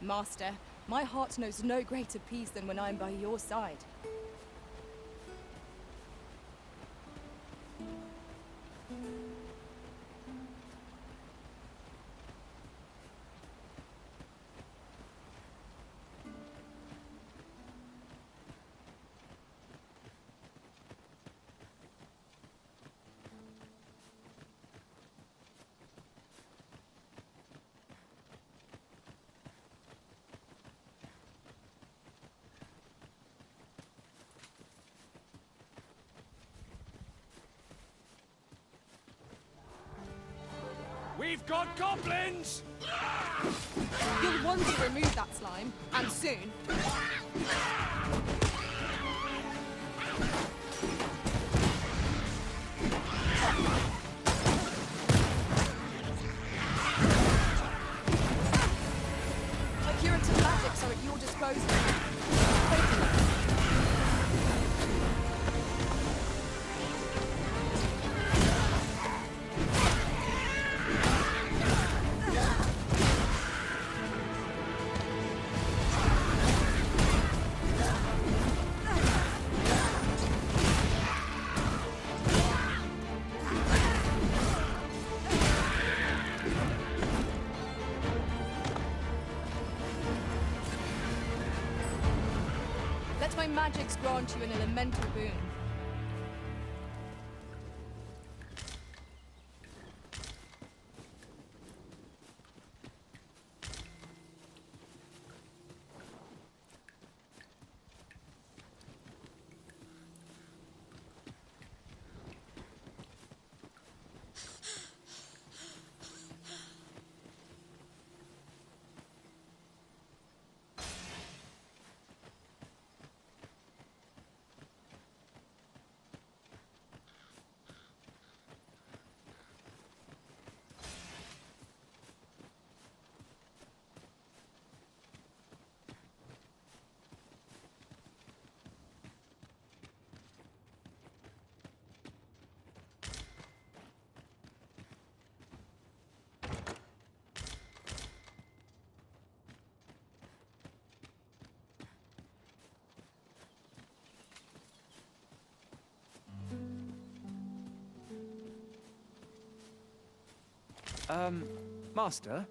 Master, my heart knows no greater peace than when I am by your side. We've got goblins! You'll want to remove that slime, and soon. My curative magics are at your disposal. Let my magics grant you an elemental boon. Master?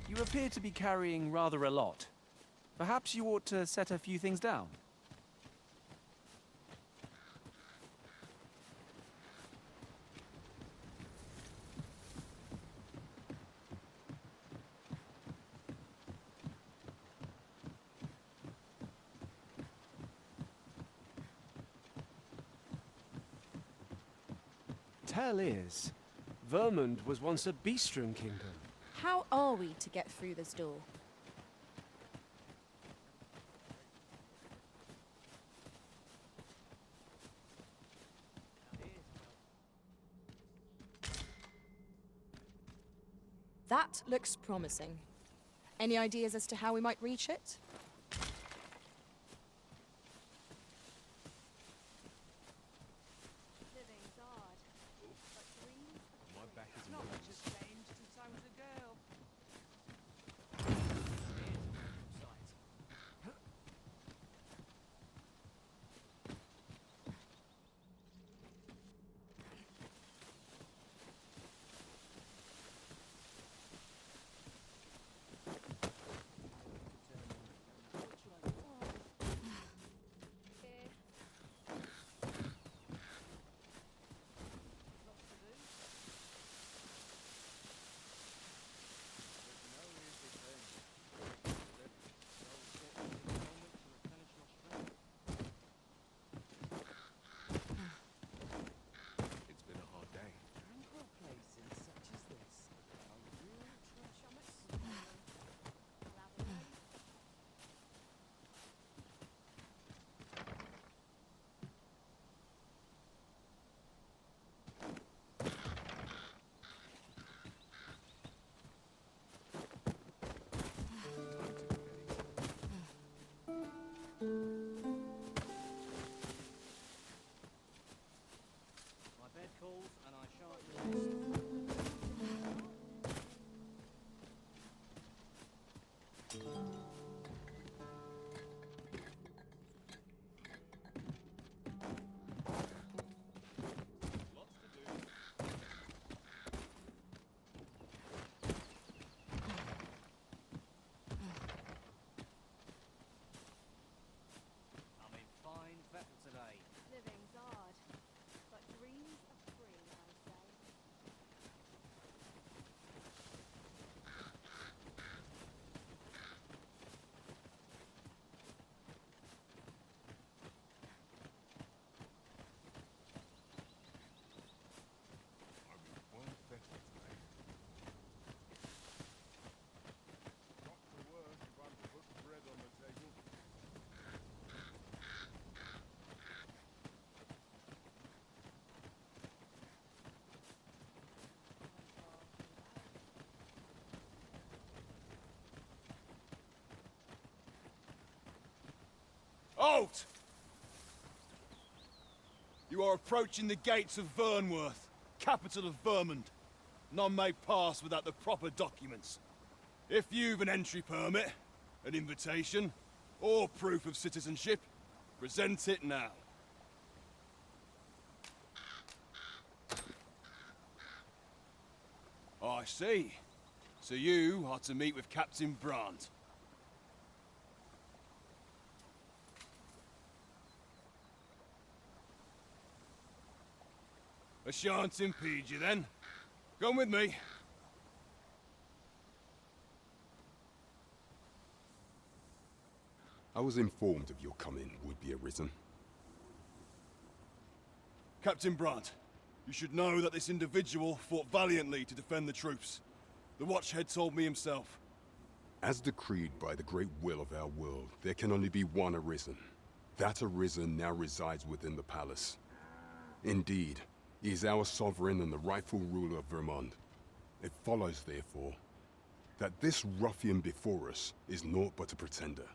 You appear to be carrying rather a lot. Perhaps you ought to set a few things down. Tell is, Vermund was once a beast-strewn kingdom. How are we to get through this door? That looks promising. Any ideas as to how we might reach it? Halt! You are approaching the gates of Vernworth, capital of Vermund. None may pass without the proper documents. If you've an entry permit, an invitation, or proof of citizenship, present it now. I see. So you are to meet with Captain Brandt. I shan't impede you then. Come with me. I was informed of your coming would be arisen. Captain Brandt, you should know that this individual fought valiantly to defend the troops. The Watchhead told me himself. As decreed by the great will of our world, there can only be one arisen. That arisen now resides within the palace. Indeed, he is our sovereign and the rightful ruler of Vermund. It follows, therefore, that this ruffian before us is naught but a pretender.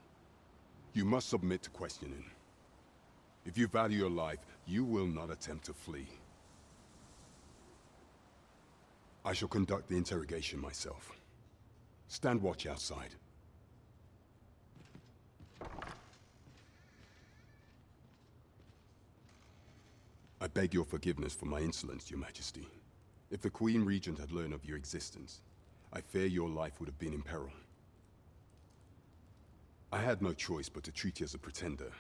You must submit to questioning. If you value your life, you will not attempt to flee. I shall conduct the interrogation myself. Stand watch outside. I beg your forgiveness for my insolence, Your Majesty. If the Queen Regent had learned of your existence, I fear your life would have been in peril. I had no choice but to treat you as a pretender,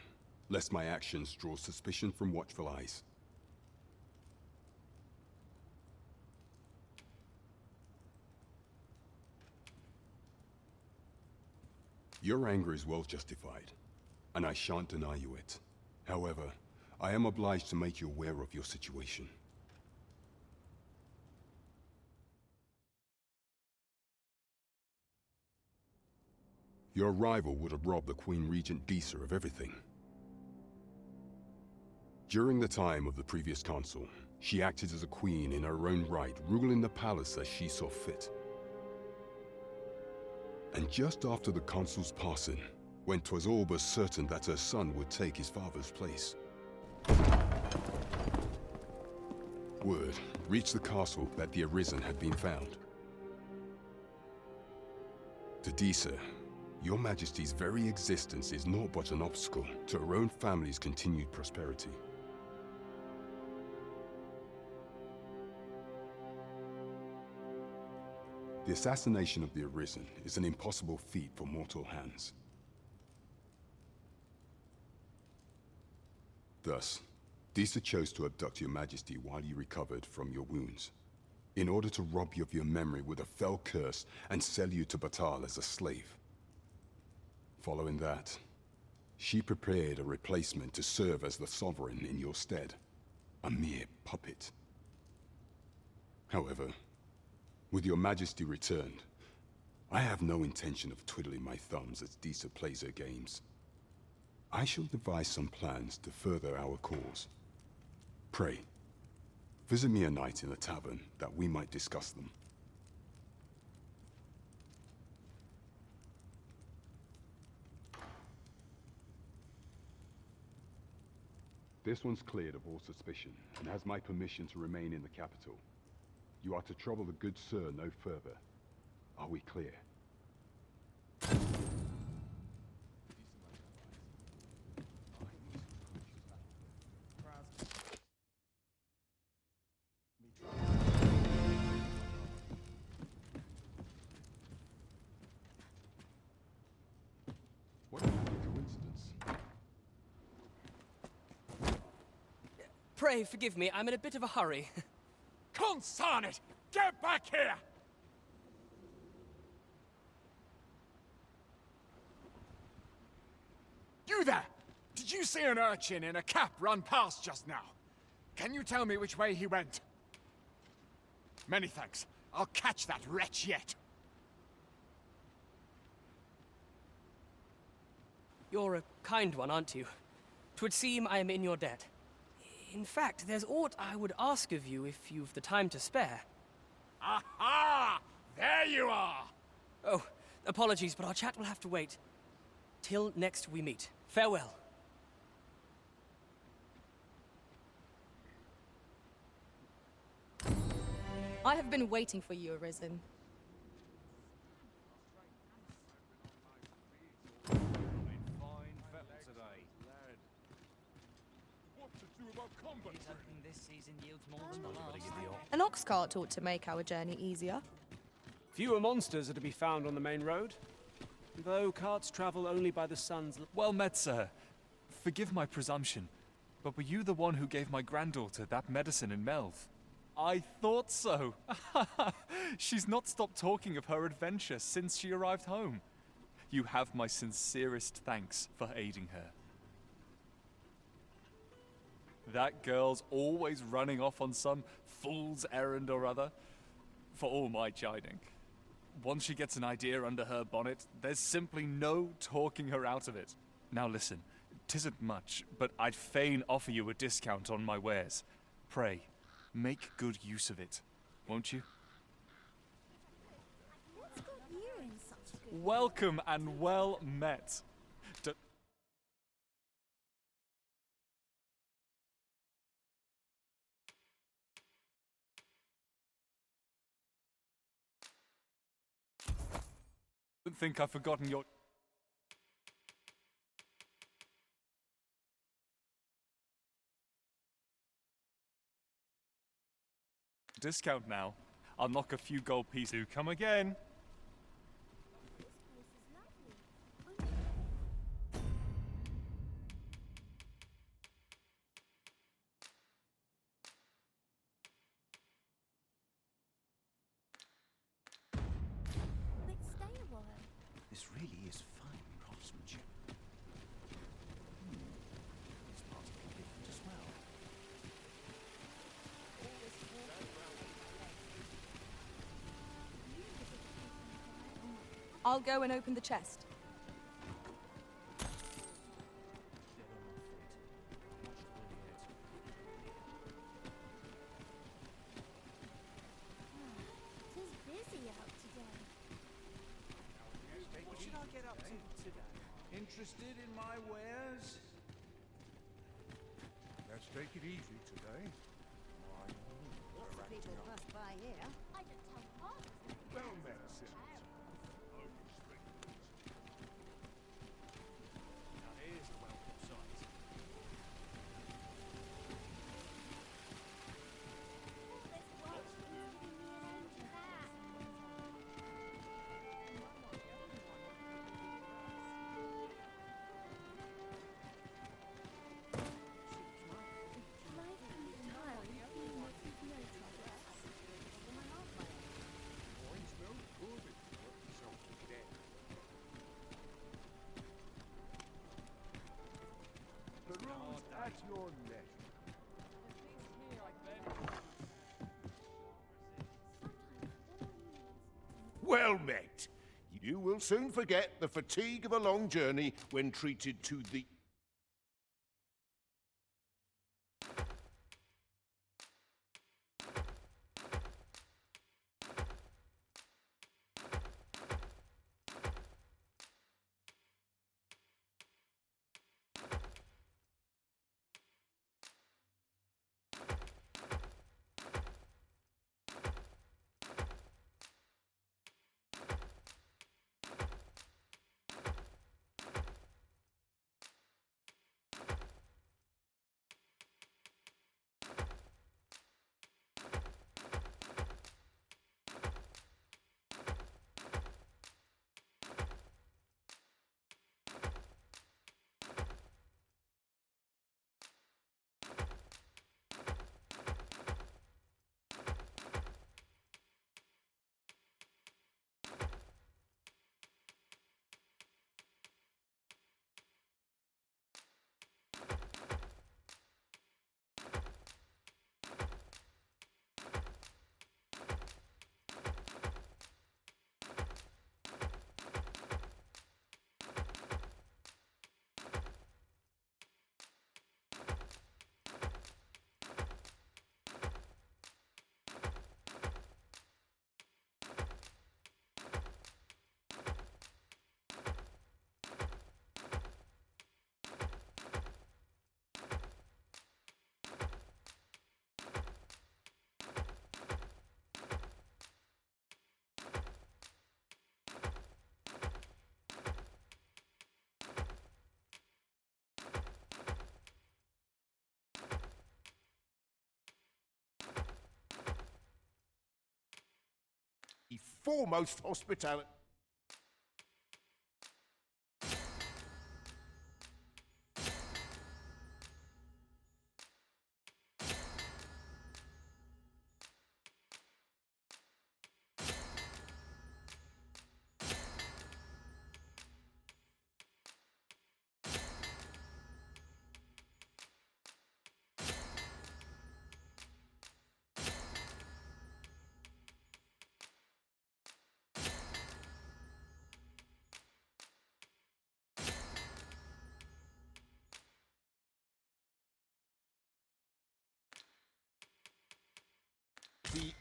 lest my actions draw suspicion from watchful eyes. Your anger is well justified, and I shan't deny you it. However, I am obliged to make you aware of your situation. Your arrival would have robbed the Queen Regent Disa of everything. During the time of the previous consul, she acted as a queen in her own right, ruling the palace as she saw fit. And just after the consul's passing, when 'twas all but certain that her son would take his father's place, word reached the castle that the Arisen had been found. To Disa, Your Majesty's very existence is naught but an obstacle to her own family's continued prosperity. The assassination of the Arisen is an impossible feat for mortal hands. Thus, Disa chose to abduct Your Majesty while you recovered from your wounds, in order to rob you of your memory with a fell curse and sell you to Batal as a slave. Following that, she prepared a replacement to serve as the sovereign in your stead, a mere puppet. However, with Your Majesty returned, I have no intention of twiddling my thumbs as Disa plays her games. I shall devise some plans to further our cause. Pray, visit me a night in the tavern that we might discuss them. This one's cleared of all suspicion and has my permission to remain in the capital. You are to trouble the good sir no further. Are we clear? What a happy coincidence. Pray forgive me, I'm in a bit of a hurry. Consarn it! Get back here! You there! Did you see an urchin in a cap run past just now? Can you tell me which way he went? Many thanks. I'll catch that wretch yet. You're a kind one, aren't you? 'Twould seem I am in your debt. In fact, there's aught I would ask of you if you've the time to spare. Aha! There you are! Oh, apologies, but our chat will have to wait. Till next we meet. Farewell. I have been waiting for you, Arisen. An ox cart ought to make our journey easier. Fewer monsters are to be found on the main road, though carts travel only by the sun's... Well met, sir. Forgive my presumption, but were you the one who gave my granddaughter that medicine in Melv? I thought so. She's not stopped talking of her adventure since she arrived home. You have my sincerest thanks for aiding her. That girl's always running off on some fool's errand or other, for all my chiding. Once she gets an idea under her bonnet, there's simply no talking her out of it. Now listen, 'tisn't much, but I'd fain offer you a discount on my wares. Pray, make good use of it, won't you? Welcome and well met. Don't think I've forgotten your... discount now. I'll knock a few gold pieces. Do come again. This really is fine craftsmanship. This part's a bit different as well. I'll go and open the chest. What should I get up to today? Interested in my wares? Let's take it easy today. Lots of people pass by here. Well met, sister. Now here's the welcome sight. Peruse at your leisure. Well met. You will soon forget the fatigue of a long journey when treated to the... foremost hospitality.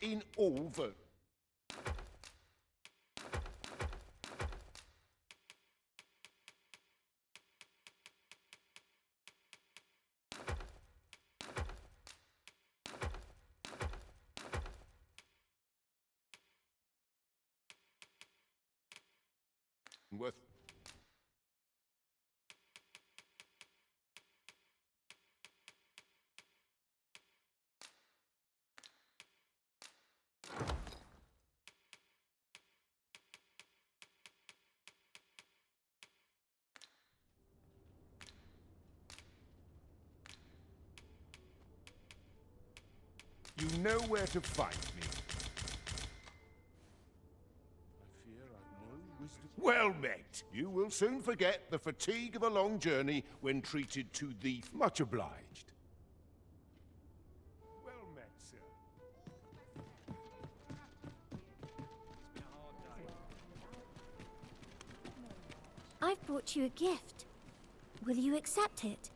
In all the... Worth... You know where to find me. I fear I've no wisdom. Well met. You will soon forget the fatigue of a long journey when treated to the... Much obliged. Well met, sir. I've brought you a gift. Will you accept it?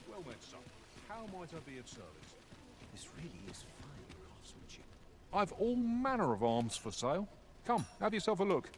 Well met, son. How might I be of service? This really is fine craftsmanship. I've all manner of arms for sale. Come, have yourself a look.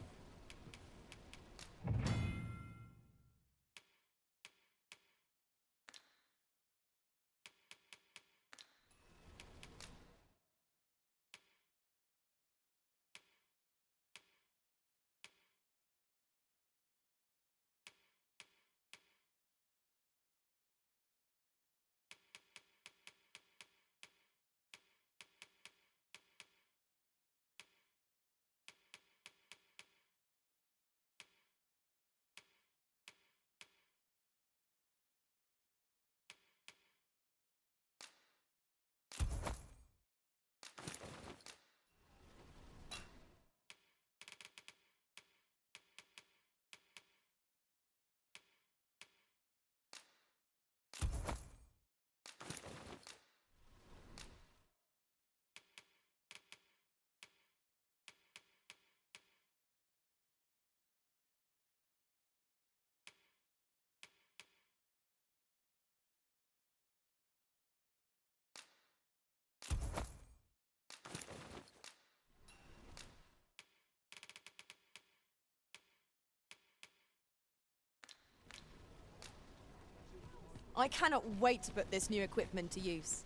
I cannot wait to put this new equipment to use.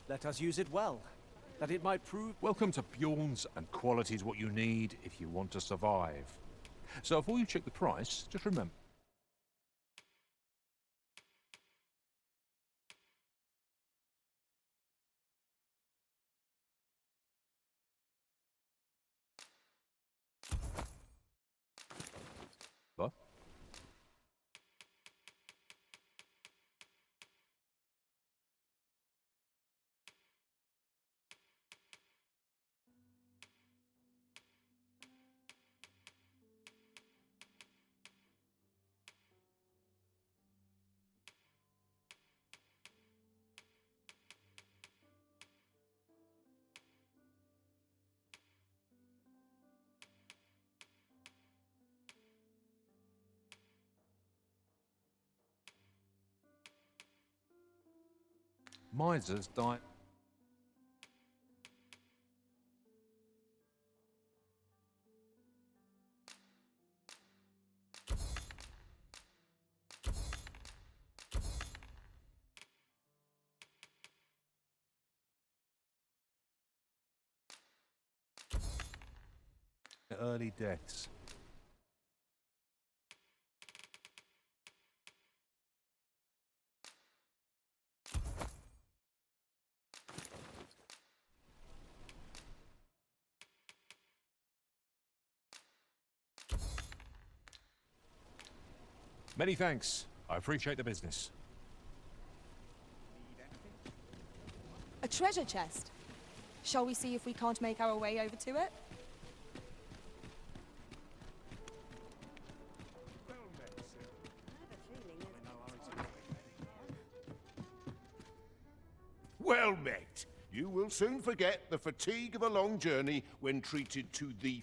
Let us use it well, that it might prove... Welcome to Bjorn's, and quality's what you need if you want to survive. So before you check the price, just remember... Misers die... early deaths. Many thanks. I appreciate the business. A treasure chest. Shall we see if we can't make our way over to it? Well met. You will soon forget the fatigue of a long journey when treated to the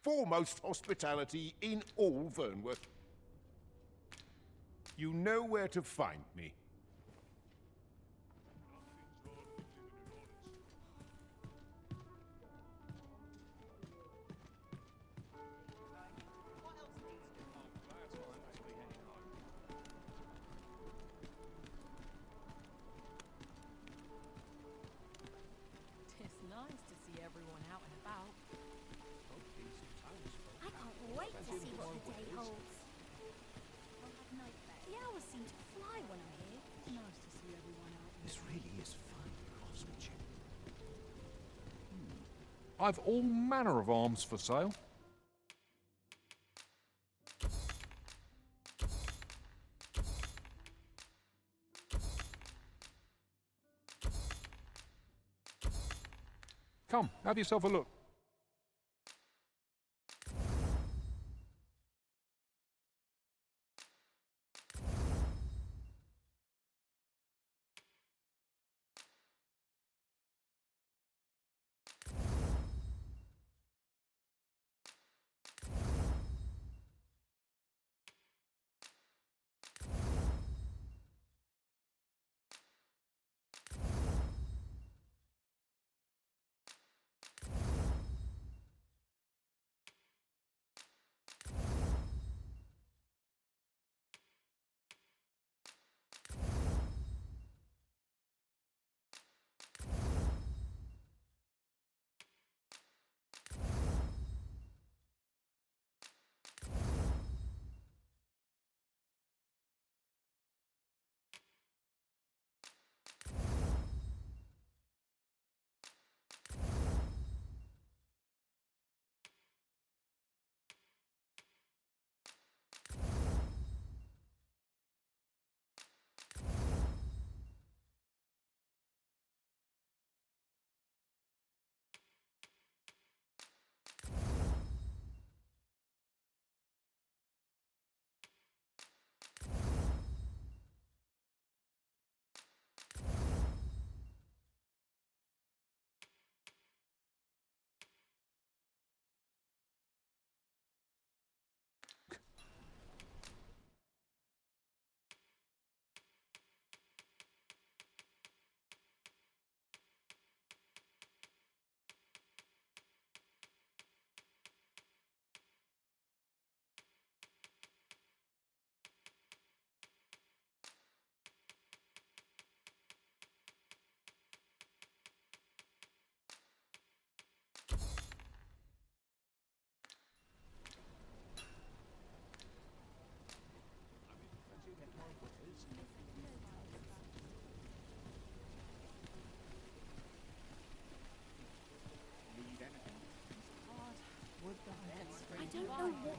foremost hospitality in all Vernworth. You know where to find me. It's nice to see everyone out and about. I can't wait to see what the day holds. I'll have nightmares. The hours seem to fly when I'm here. Nice to see everyone out. This really is fine craftsmanship. I've all manner of arms for sale. Come, have yourself a look.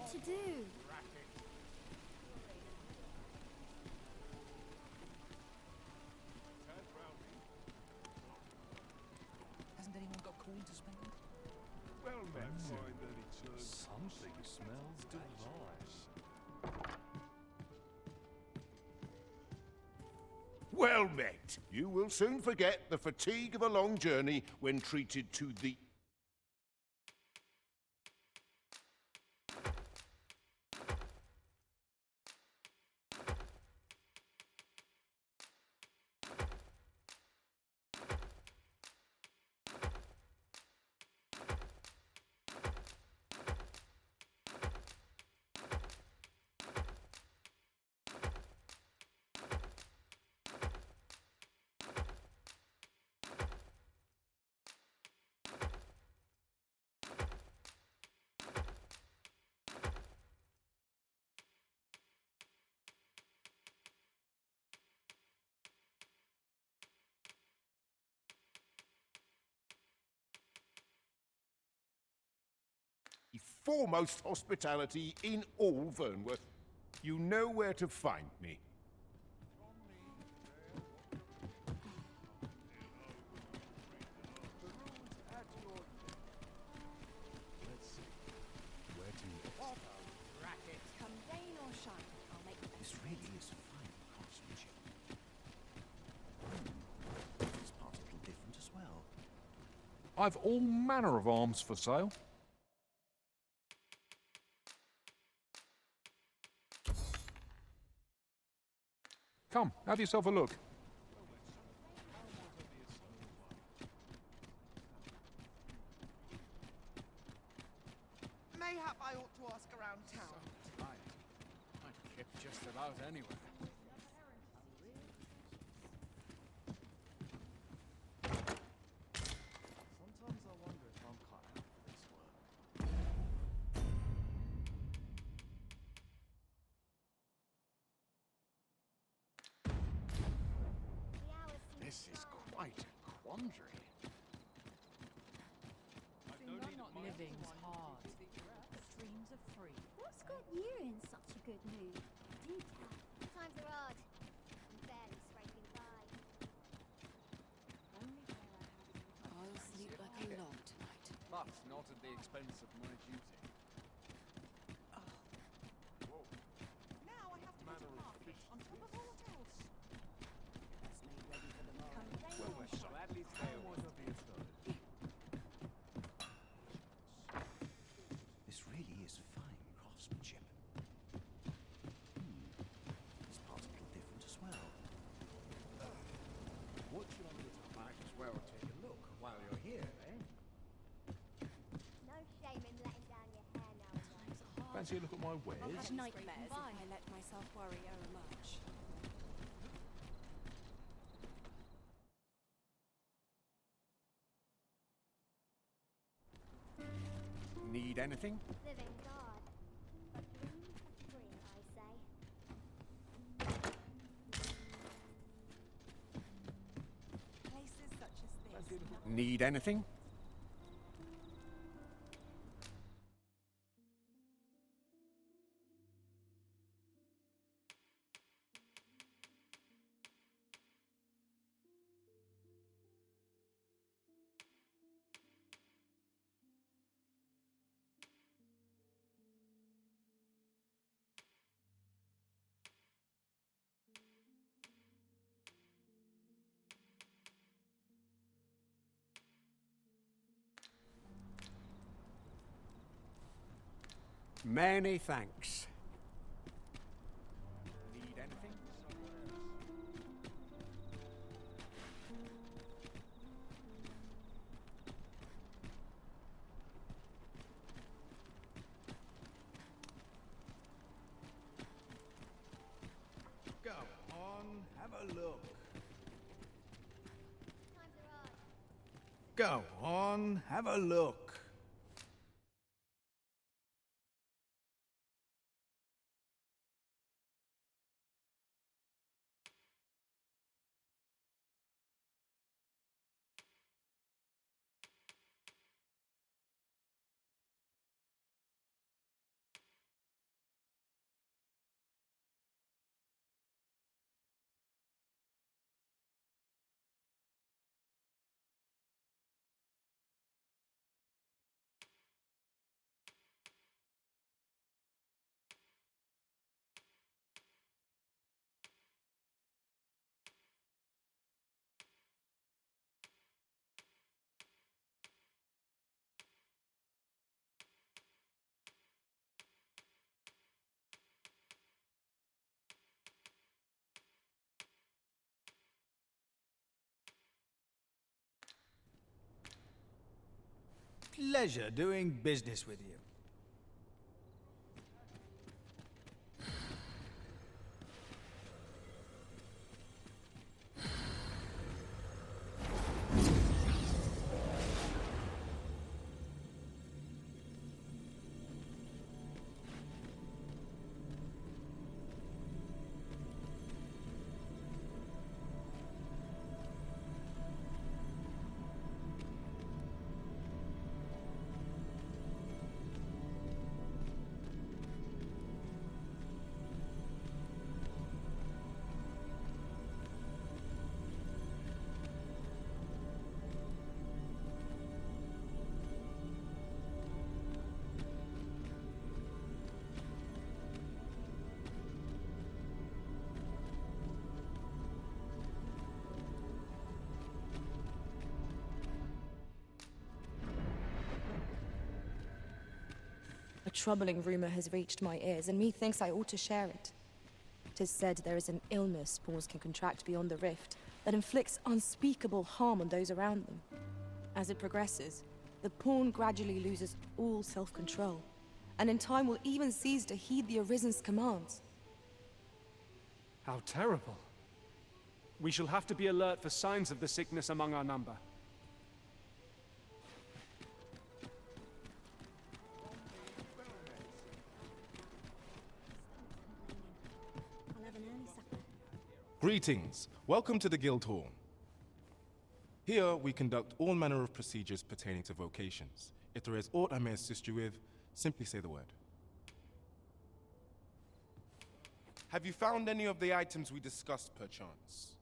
what to do. Hasn't anyone got coin to spend? Well met, find any turn. Something smells divine. Well met. You will soon forget the fatigue of a long journey when treated to the... foremost hospitality in all Vernworth. You know where to find me. Let's see. Where to next? Come rain or shine, I'll make the This best. really is fine craftsmanship. This part's a little different as well. I've all manner of arms for sale. Come, have yourself a look. Mayhap I ought to ask around town. I'd kip just about anywhere. Sometimes I wonder if I'm cut out for this work. This is quite a quandary. Living's hard. Dreams are free. What's got you in such a good mood? Do tell. Times are hard. I'm barely scraping by. I'll sleep like a log tonight. But not at the expense of my duty. Now I have to put a carpet on top of all else. That's me ready for the morrow. Come rain or shine. Gladly stay away. This really is fine craftsmanship. This part's a little different as well. What should I do? Might as well take a look while you're here, eh? No shame in letting down your hair now and then. Fancy a look at my I'll wares? have nightmares if I let myself worry overmuch. Need anything? Living God. But dreams are free, I say. Places such as this. Need anything? Many thanks. Need anything? Go on, have a look. Times are hard. Go on, have a look. pleasure doing business with you. A troubling rumor has reached my ears, and methinks I ought to share it. 'Tis said there is an illness spawns can contract beyond the rift that inflicts unspeakable harm on those around them. As it progresses, the pawn gradually loses all self-control, and in time will even cease to heed the Arisen's commands. How terrible. We shall have to be alert for signs of the sickness among our number. I'll have an early supper. Greetings. Welcome to the Guild Hall. Here, we conduct all manner of procedures pertaining to vocations. If there is aught I may assist you with, simply say the word. Have you found any of the items we discussed, perchance?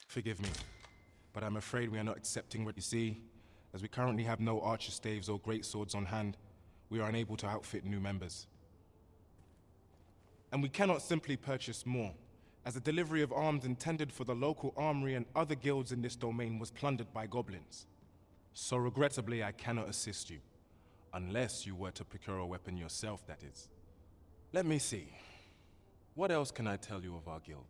Forgive me, but I'm afraid we are not accepting what you see. As we currently have no archer staves or great swords on hand, we are unable to outfit new members. And we cannot simply purchase more, as the delivery of arms intended for the local armory and other guilds in this domain was plundered by goblins. So regrettably, I cannot assist you. Unless you were to procure a weapon yourself, that is. Let me see. What else can I tell you of our guild?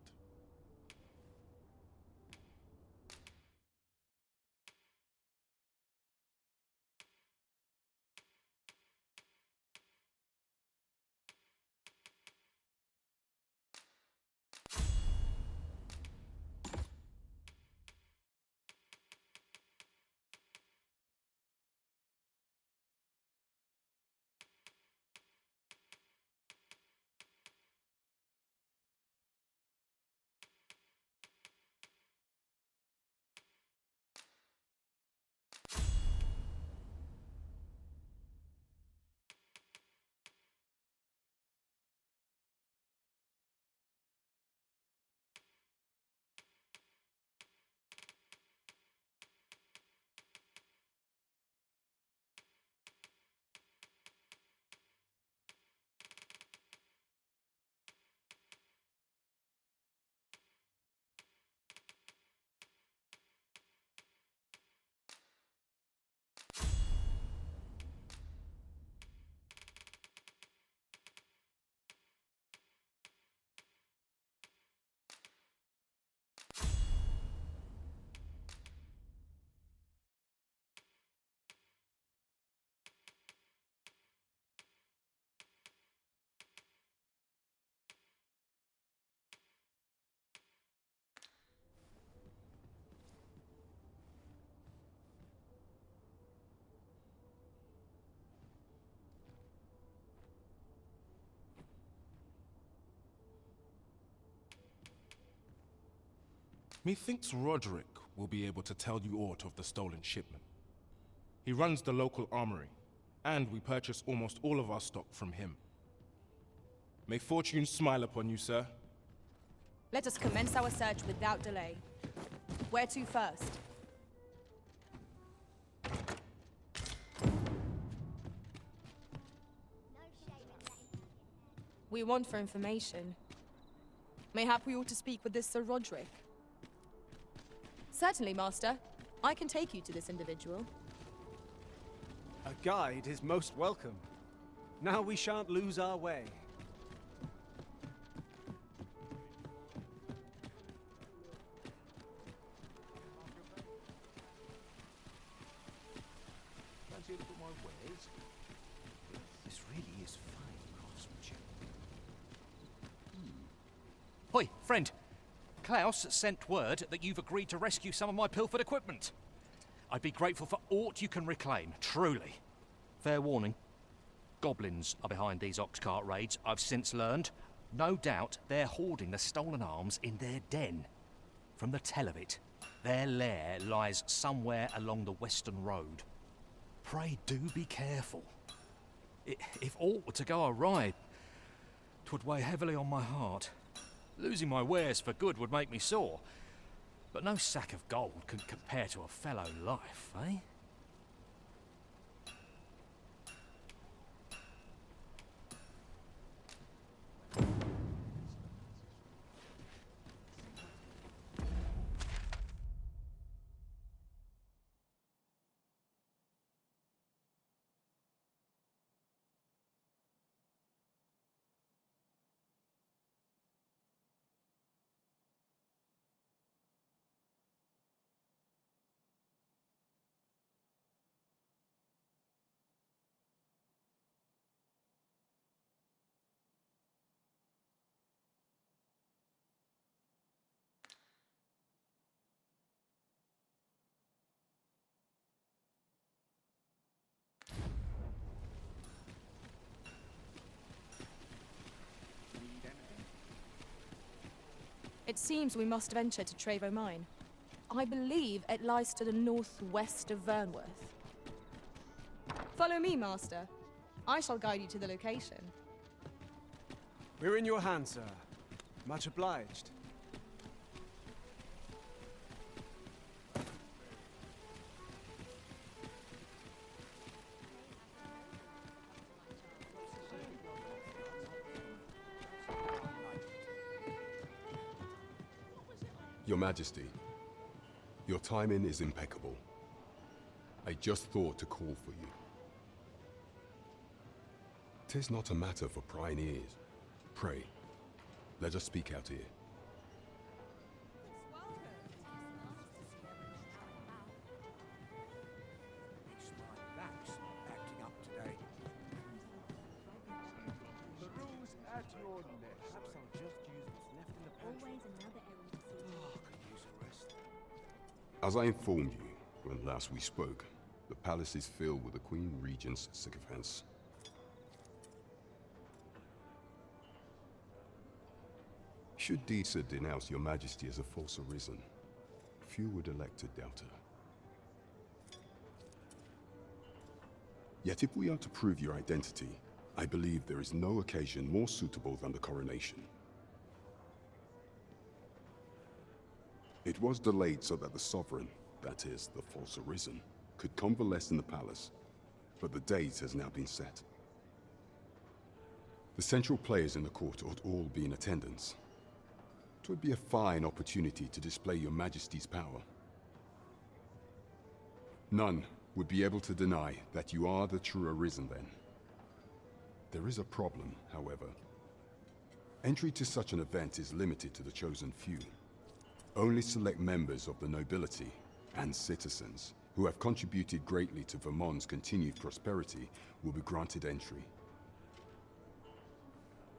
Methinks Roderick will be able to tell you aught of the stolen shipment. He runs the local armory, and we purchase almost all of our stock from him. May fortune smile upon you, sir. Let us commence our search without delay. Where to first? We want for information. Mayhap we ought to speak with this Sir Roderick. Certainly, Master. I can take you to this individual. A guide is most welcome. Now we shan't lose our way. Fancy a look at my wares? This really is fine craftsmanship. Hoi, friend. Klaus sent word that you've agreed to rescue some of my pilfered equipment. I'd be grateful for aught you can reclaim, truly. Fair warning. Goblins are behind these ox cart raids, I've since learned. No doubt they're hoarding the stolen arms in their den. From the tell of it, their lair lies somewhere along the western road. Pray do be careful. If aught were to go awry, 'twould weigh heavily on my heart. Losing my wares for good would make me sore. But no sack of gold can compare to a fellow life, eh? It seems we must venture to Trevo Mine. I believe it lies to the northwest of Vernworth. Follow me, Master. I shall guide you to the location. We're in your hands, sir. Much obliged. Your Majesty, your timing is impeccable. I just thought to call for you. 'Tis not a matter for prying ears. Pray, let us speak out here. It's my back's acting up today. The room's at your nest. Perhaps I'll just use what's left in the pantry. Always another errand to see. Oh, I could use a rest. As I informed you when last we spoke, the palace is filled with the Queen Regent's sycophants. Should Disa denounce your Majesty as a false arisen, few would elect to doubt her. Yet if we are to prove your identity, I believe there is no occasion more suitable than the coronation. It was delayed so that the sovereign, that is, the false arisen, could convalesce in the palace, but the date has now been set. The central players in the court ought all be in attendance. 'Twould be a fine opportunity to display your Majesty's power. None would be able to deny that you are the true arisen then. There is a problem, however. Entry to such an event is limited to the chosen few. Only select members of the nobility and citizens who have contributed greatly to Vermont's continued prosperity will be granted entry.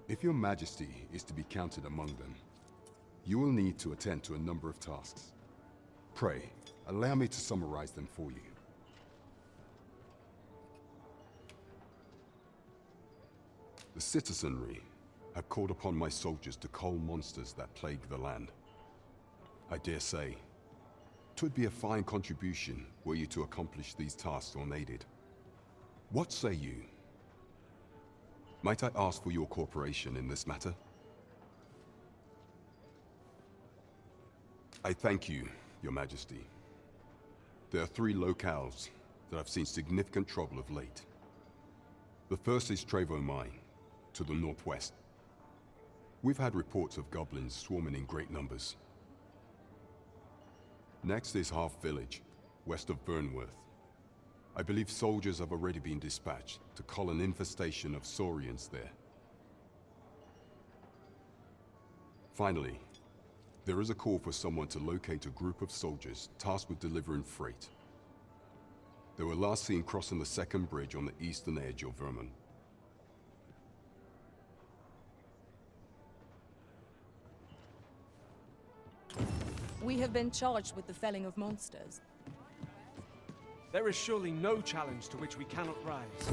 If your Majesty is to be counted among them, you will need to attend to a number of tasks. Pray, allow me to summarize them for you. The citizenry have called upon my soldiers to cull monsters that plague the land. I dare say. 'Twould be a fine contribution were you to accomplish these tasks unaided. What say you? Might I ask for your cooperation in this matter? I thank you, Your Majesty. There are 3 locales that have seen significant trouble of late. The first is Trevo Mine, to the northwest. We've had reports of goblins swarming in great numbers. Next is Half Village, west of Vernworth. I believe soldiers have already been dispatched to cull an infestation of saurians there. Finally, there is a call for someone to locate a group of soldiers tasked with delivering freight. They were last seen crossing the second bridge on the eastern edge of Vermont. We have been charged with the felling of monsters. There is surely no challenge to which we cannot rise.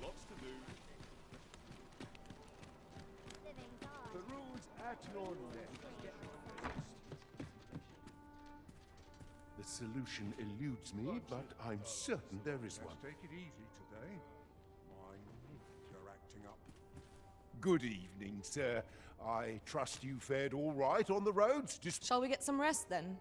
Lots to do. The road's at your left. The solution eludes me, but I'm certain there is one. Take it easy today. You're acting up. Good evening, sir. I trust you fared all right on the roads? Shall we get some rest then?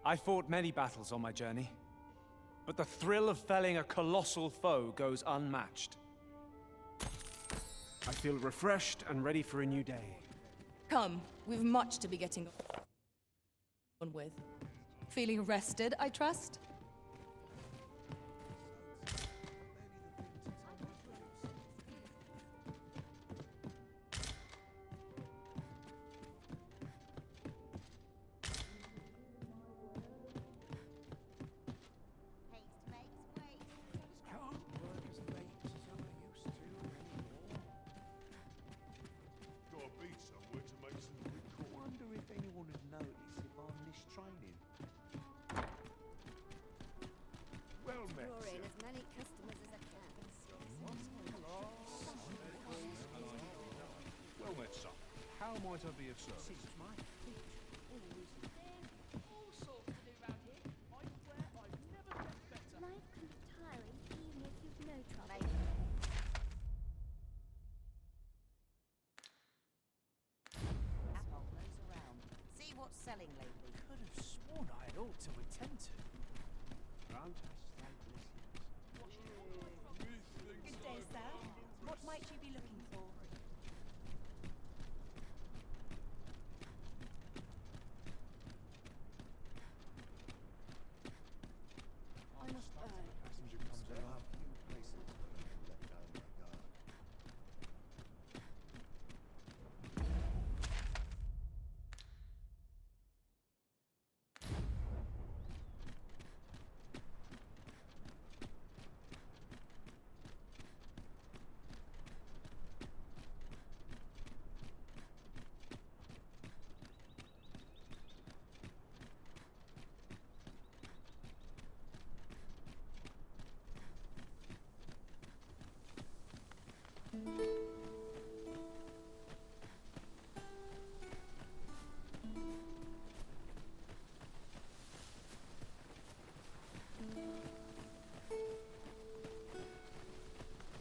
I fought many battles on my journey, but the thrill of felling a colossal foe goes unmatched. I feel refreshed and ready for a new day. Come, we've much to be getting on with. Feeling rested, I trust? Gotta be somewhere to make some good call. Wonder if anyone would notice if I missed training. Well met, Drawing sir. as many customers as I can. Well met, son. How might I be of service? Life can be tiring even if you've no trouble. Apple goes around. See what's selling lately. Could have sworn I had ought to attend to. Good day, sir. What might you be looking for? I must passenger comes around.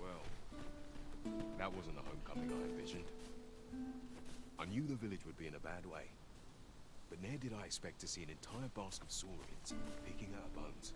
Well, that wasn't the homecoming I envisioned. I knew the village would be in a bad way, but ne'er did I expect to see an entire basque of saurians picking out bones.